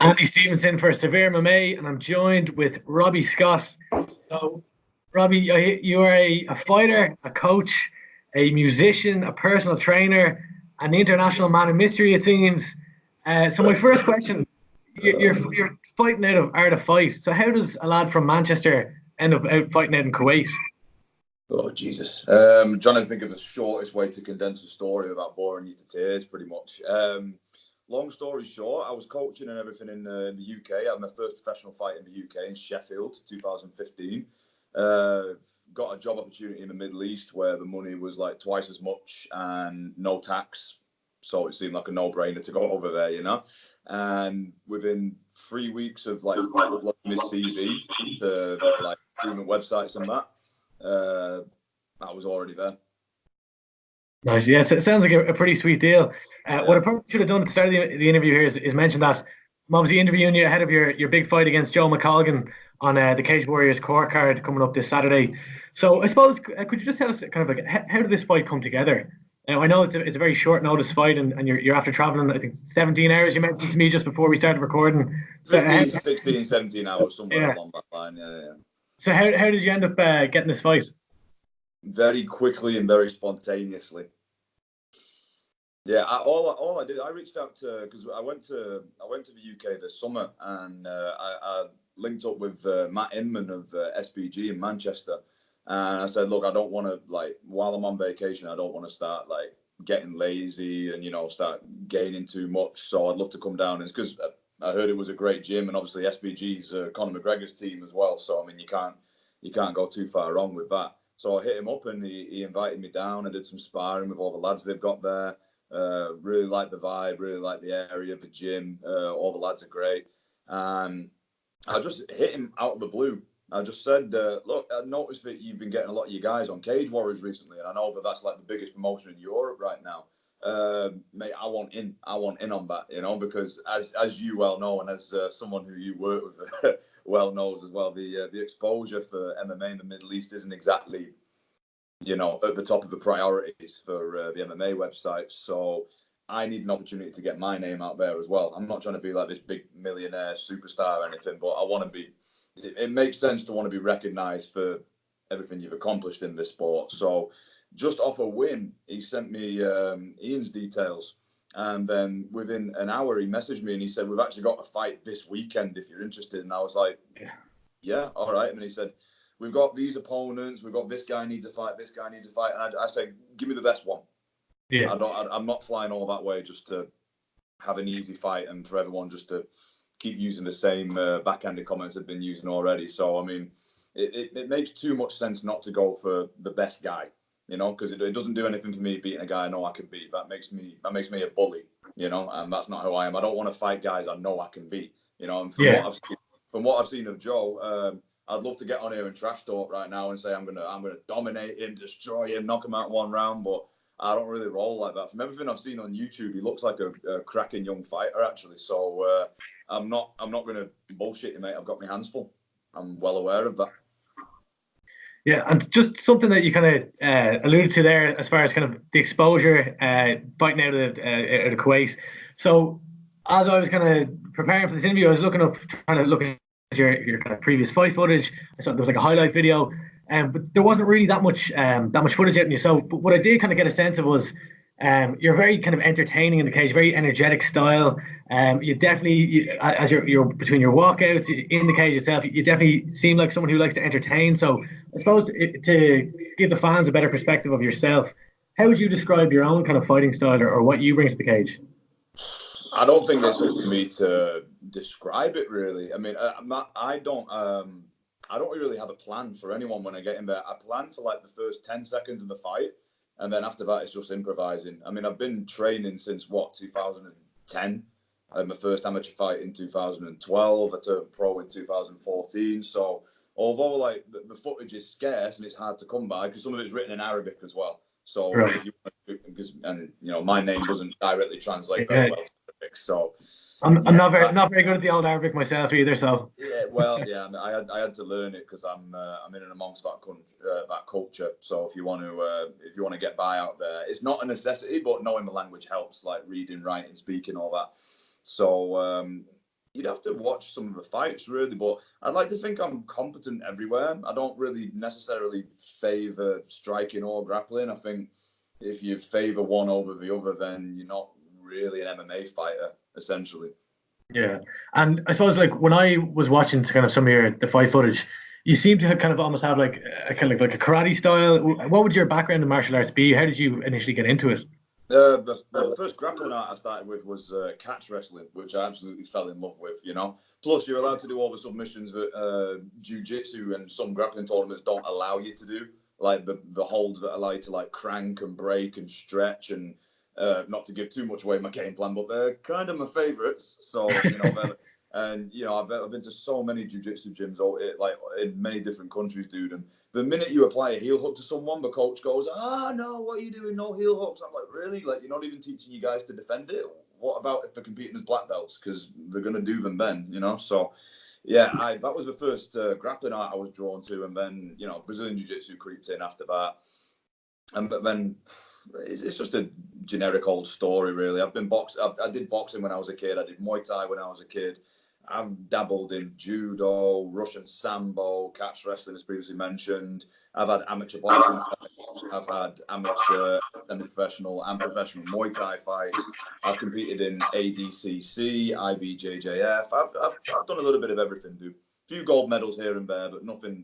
Andy Stevenson for SevereMMA, and I'm joined with Robbie Scott. So, Robbie, you are a fighter, a coach, a musician, a personal trainer, an international man of mystery, it seems. So, my first question: you're fighting out of Art of Fight. So, how does a lad from Manchester end up out fighting out in Kuwait? Oh, Jesus. I'm trying to think of the shortest way to condense a story without boring you to tears, pretty much. Long story short, I was coaching and everything in the UK. I had my first professional fight in the UK in Sheffield, 2015. Got a job opportunity in the Middle East where the money was like twice as much and no tax. So it seemed like a no-brainer to go over there, you know. And within 3 weeks of like uploading this CV to like recruitment websites and that, I was already there. Nice. Yes, it sounds like a pretty sweet deal. What I probably should have done at the start of the interview here is mention that I'm obviously interviewing you ahead of your big fight against Joe McColgan on the Cage Warriors Cork card coming up this Saturday. So I suppose, could you just tell us kind of like how did this fight come together? I know it's a very short notice fight, and you're after traveling, I think 17 hours. You mentioned to me just before we started recording. So 15, 16, 17 hours, somewhere along that line. Yeah. So how did you end up getting this fight? Very quickly and very spontaneously. Yeah, all I did, I reached out to, because I went to the UK this summer, and I linked up with Matt Inman of SBG in Manchester, and I said, look, I don't want to, like, while I'm on vacation, I don't want to start like getting lazy and start gaining too much. So I'd love to come down, and because I heard it was a great gym, and obviously SBG's Conor McGregor's team as well. So I mean, you can't go too far wrong with that. So I hit him up, and he invited me down. I did some sparring with all the lads they've got there. Really like the vibe, really like the area, the gym. All the lads are great. I just hit him out of the blue. I just said, look, I noticed that you've been getting a lot of you guys on Cage Warriors recently, and I know that that's like the biggest promotion in Europe right now. Mate, I want in on that, because as you well know, and as someone who you work with well knows as well, the exposure for MMA in the Middle East isn't exactly, at the top of the priorities for the MMA website. So I need an opportunity to get my name out there as well. I'm not trying to be like this big millionaire superstar or anything, but I want to be. It makes sense to want to be recognised for everything you've accomplished in this sport. So just off a whim, he sent me Ian's details. And then within an hour, he messaged me and he said, we've actually got a fight this weekend if you're interested. And I was like, yeah, all right. And he said, we've got these opponents. We've got this guy needs a fight. This guy needs a fight. And I said, give me the best one. Yeah. I'm not flying all that way just to have an easy fight and for everyone just to keep using the same backhanded comments I've been using already. So, I mean, it makes too much sense not to go for the best guy. Because it doesn't do anything for me beating a guy I know I can beat. That makes me a bully, and that's not who I am. I don't want to fight guys I know I can beat, and from what I've seen of Joe, I'd love to get on here and trash talk right now and say I'm gonna dominate him, destroy him, knock him out one round, but I don't really roll like that. From everything I've seen on YouTube, he looks like a cracking young fighter actually. So I'm not gonna bullshit you, mate. I've got my hands full. I'm well aware of that. Yeah, and just something that you kind of alluded to there, as far as kind of the exposure, fighting out of Kuwait. So, as I was kind of preparing for this interview, I was trying to look at your kind of previous fight footage. I saw there was like a highlight video, but there wasn't really that much footage out in you. So, but what I did kind of get a sense of was, you're very kind of entertaining in the cage, very energetic style. You definitely, as you're between your walkouts in the cage itself, you definitely seem like someone who likes to entertain. So I suppose to give the fans a better perspective of yourself, how would you describe your own kind of fighting style or what you bring to the cage? I don't think it's up for me to describe it really. I mean, I don't really have a plan for anyone when I get in there. I plan for like the first 10 seconds of the fight. And then after that, it's just improvising. I mean, I've been training since 2010. I had my first amateur fight in 2012. I turned pro in 2014. So although like the footage is scarce and it's hard to come by because some of it's written in Arabic as well. So if you my name doesn't directly translate very well to Arabic. So I'm not very good at the old Arabic myself either. So I had to learn it because I'm in and amongst that culture. So if you want to get by out there, it's not a necessity, but knowing the language helps, like reading, writing, speaking, all that. So you'd have to watch some of the fights, really. But I'd like to think I'm competent everywhere. I don't really necessarily favour striking or grappling. I think if you favour one over the other, then you're not really an MMA fighter, essentially. Yeah, and I suppose like when I was watching kind of some of the fight footage, you seem to kind of almost have like a kind of like a karate style. What would your background in martial arts be? How did you initially get into it? The first grappling art I started with was catch wrestling, which I absolutely fell in love with, you know. Plus, you're allowed to do all the submissions that jiu-jitsu and some grappling tournaments don't allow you to do, like the holds that allow you to like crank and break and stretch and not to give too much away my game plan, but they're kind of my favourites. So, you know, and you know, I've been to so many jiu-jitsu gyms, like in many different countries, dude. And the minute you apply a heel hook to someone, the coach goes, no, what are you doing? No heel hooks. I'm like, really? Like, you're not even teaching you guys to defend it? What about if they're competing as black belts? Because they're going to do them then, you know? So, yeah, that was the first grappling art I was drawn to. And then, you know, Brazilian Jiu-Jitsu creeped in after that. But then it's just a generic old story, really. I've been I did boxing when I was a kid. I did Muay Thai when I was a kid. I've dabbled in judo, Russian sambo, catch wrestling, as previously mentioned. I've had amateur boxing fights. I've had amateur, semi-professional, and professional Muay Thai fights. I've competed in ADCC, IBJJF. I've done a little bit of everything, dude. A few gold medals here and there, but nothing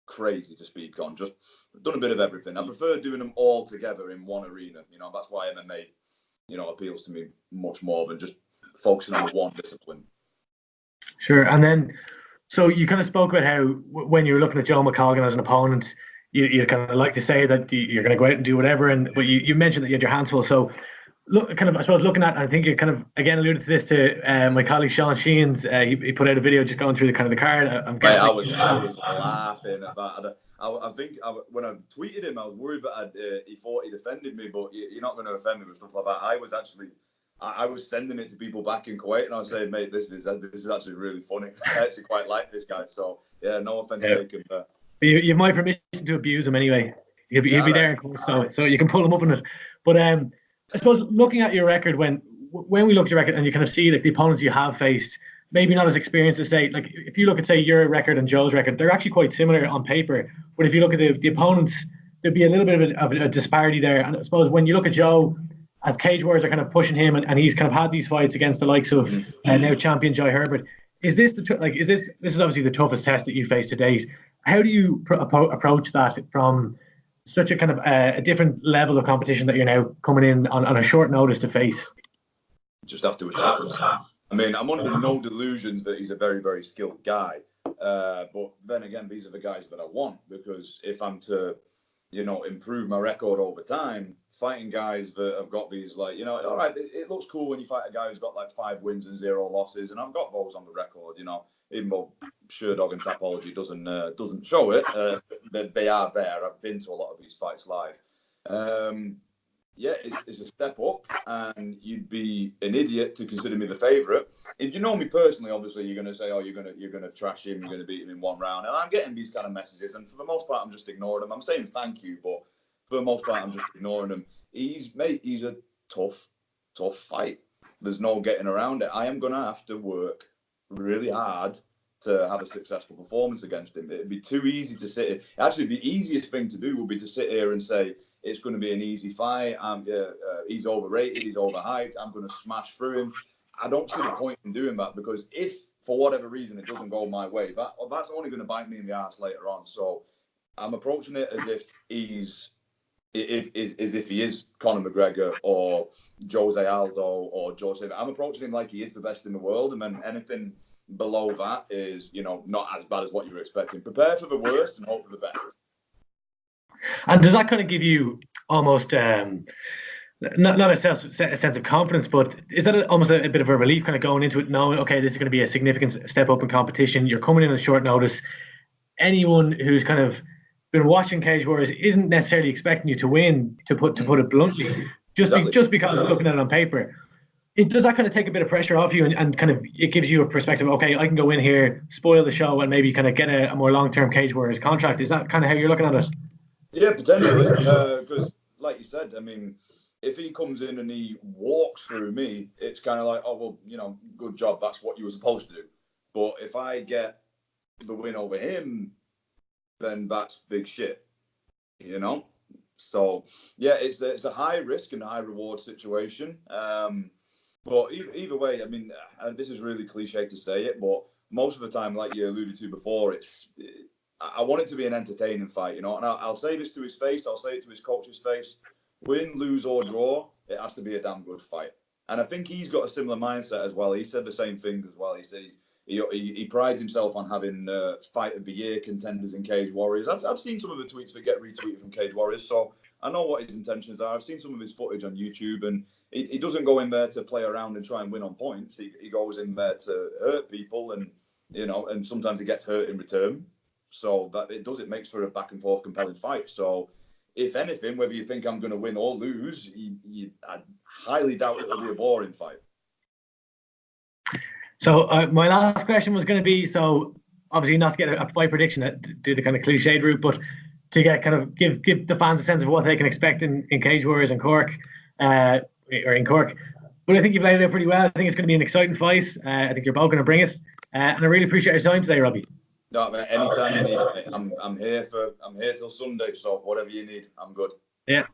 crazy to speak on. Just done a bit of everything. I prefer doing them all together in one arena. You know, that's why MMA, you know, appeals to me much more than just focusing on one discipline. Sure. And then, so you kind of spoke about how when you were looking at Joe McColgan as an opponent, you kind of like to say that you're going to go out and do whatever. But you mentioned that you had your hands full. So, look, kind of, I suppose, looking at, I think you kind of again alluded to this to my colleague Sean Sheehan's. He put out a video just going through the kind of the card. I was laughing about. I think when I tweeted him, I was worried that he thought he'd offended me, but you're not going to offend me with stuff like that. I was sending it to people back in Kuwait, and I was saying, mate, this is actually really funny. I actually quite like this guy. So yeah, no offense taken. You've my permission to abuse him anyway. He'll be there in court, so you can pull him up on it. But I suppose looking at your record, when we look at your record and you kind of see like the opponents you have faced, maybe not as experienced as say, like if you look at say your record and Joe's record, they're actually quite similar on paper. But if you look at the opponents, there'd be a little bit of a disparity there. And I suppose when you look at Joe, as Cage Warriors are kind of pushing him, and he's kind of had these fights against the likes of now champion Jai Herbert. Is this this is obviously the toughest test that you faced to date? How do you approach that from such a kind of a different level of competition that you're now coming in on a short notice to face? Just have to adapt. I mean, I'm under no delusions that he's a very, very skilled guy. But then again, these are the guys that I want, because if I'm to, you know, improve my record over time, fighting guys that have got these, like, you know, all right, it looks cool when you fight a guy who's got like 5 wins and 0 losses, and I've got those on the record, you know, even though Sherdog and Tapology doesn't show it, they are there. I've been to a lot of these fights live. Yeah, it's a step up, and you'd be an idiot to consider me the favourite. If you know me personally, obviously you're going to say, oh, you're going to trash him, you're going to beat him in one round, and I'm getting these kind of messages, and for the most part, I'm just ignoring them. I'm saying thank you, but for the most part, I'm just ignoring him. He's a tough fight. There's no getting around it. I am going to have to work really hard to have a successful performance against him. It'd be too easy to sit here. Actually, the easiest thing to do would be to sit here and say, it's going to be an easy fight. He's overrated. He's overhyped. I'm going to smash through him. I don't see the point in doing that, because if, for whatever reason, it doesn't go my way, that's only going to bite me in the ass later on. So I'm approaching it as if he is Conor McGregor or Jose Aldo or Joe Silva. I'm approaching him like he is the best in the world, and then anything below that is, you know, not as bad as what you were expecting. Prepare for the worst and hope for the best. And does that kind of give you almost not a sense of confidence, but is that almost a bit of a relief, kind of going into it knowing, okay, this is going to be a significant step up in competition? You're coming in on short notice. Anyone who's kind of been watching Cage Warriors isn't necessarily expecting you to win, to put it bluntly, just because looking at it on paper. Does that kind of take a bit of pressure off you, and kind of it gives you a perspective, okay, I can go in here, spoil the show, and maybe kind of get a more long-term Cage Warriors contract? Is that kind of how you're looking at it? Yeah, potentially, because like you said, I mean, if he comes in and he walks through me, it's kind of like, oh, well, you know, good job. That's what you were supposed to do. But if I get the win over him, then that's big shit, you know? So, yeah, it's a high risk and high reward situation. But either way, I mean, and this is really cliche to say it, but most of the time, like you alluded to before, I want it to be an entertaining fight, you know? And I'll say this to his face. I'll say it to his coach's face. Win, lose, or draw, it has to be a damn good fight. And I think he's got a similar mindset as well. He said the same thing as well. He says he prides himself on having fight of the year contenders in Cage Warriors. I've seen some of the tweets that get retweeted from Cage Warriors, so I know what his intentions are. I've seen some of his footage on YouTube, and he doesn't go in there to play around and try and win on points. He goes in there to hurt people, and you know, and sometimes he gets hurt in return. So that it makes for a back and forth compelling fight. So if anything, whether you think I'm going to win or lose, I highly doubt it'll be a boring fight. So my last question was going to be, so obviously not to get a fight prediction, do the kind of cliched route, but to get kind of give the fans a sense of what they can expect in Cage Warriors in Cork, or in Cork. But I think you've laid it out pretty well. I think it's going to be an exciting fight. I think you're both going to bring it, and I really appreciate your time today, Robbie. No, man, anytime you need me. I'm here till Sunday, so whatever you need, I'm good. Yeah.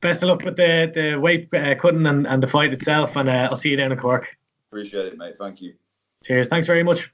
Best of luck with the weight cutting and the fight itself, and I'll see you down in Cork. Appreciate it, mate. Thank you. Cheers. Thanks very much.